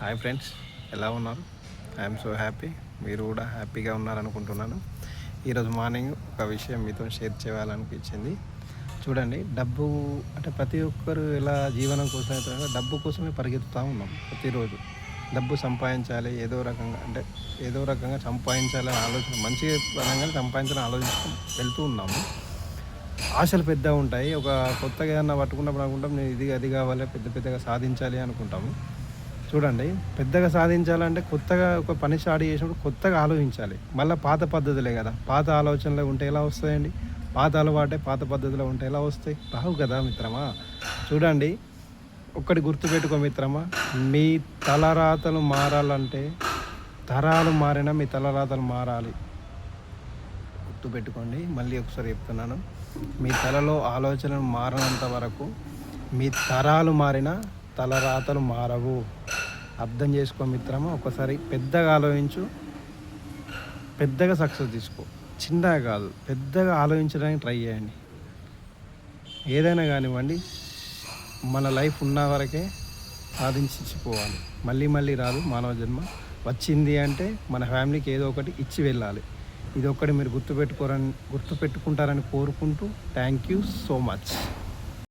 Hi friends, ఎలా ఉన్నారు? I'm so happy. మీరు కూడా హ్యాపీగా ఉన్నారనుకుంటున్నాను. ఈరోజు మార్నింగ్ ఒక విషయం మీతో షేర్ చేయాలనిపించింది. చూడండి, డబ్బు అంటే ప్రతి ఒక్కరు ఎలా జీవనం కోసం అయితే డబ్బు కోసమే పరిగెత్తుతూ ఉన్నాం. ప్రతిరోజు డబ్బు సంపాదించాలి, ఏదో రకంగా సంపాదించాలని ఆలోచన, మంచి పరంగా సంపాదించాలని ఆలోచిస్తూ వెళ్తూ ఉన్నాము. ఆశలు పెద్దగా ఉంటాయి. ఒక కొత్తగా ఏదన్నా పట్టుకున్నప్పుడు అనుకుంటాం, నేను ఇది అది కావాలి, పెద్దగా సాధించాలి అనుకుంటాము. చూడండి, పెద్దగా సాధించాలంటే కొత్తగా ఒక పని స్టార్ట్ చేసినప్పుడు కొత్తగా ఆలోచించాలి. మళ్ళీ పాత పద్ధతులే కదా, పాత ఆలోచనలు ఉంటే ఎలా వస్తాయండి? పాత అలవాటే పాత పద్ధతిలో ఉంటే ఎలా వస్తాయి? రావు కదా మిత్రమా. చూడండి, ఒక్కటి గుర్తుపెట్టుకో మిత్రమా, మీ తలరాతలు మారాలంటే తరాలు మారినా మీ తలరాతలు మారాలి. గుర్తుపెట్టుకోండి, మళ్ళీ ఒకసారి చెప్తున్నాను. మీ తలలో ఆలోచనలు మారనంత వరకు మీ తరాలు మారినా తలరాతలు మారవు. అర్థం చేసుకో మిత్రమా. ఒకసారి పెద్దగా ఆలోచించు, పెద్దగా సక్సెస్ తీసుకో. చిన్నగా కాదు, పెద్దగా ఆలోచించడానికి ట్రై చేయండి. ఏదైనా కానివ్వండి, మన లైఫ్ ఉన్న వరకే సాధించిపోవాలి. మళ్ళీ మళ్ళీ రాదు మానవ జన్మ. వచ్చింది అంటే మన ఫ్యామిలీకి ఏదో ఒకటి ఇచ్చి వెళ్ళాలి. ఇది ఒక్కటి మీరు గుర్తుపెట్టుకుంటారని కోరుకుంటూ థ్యాంక్ యూ సో మచ్.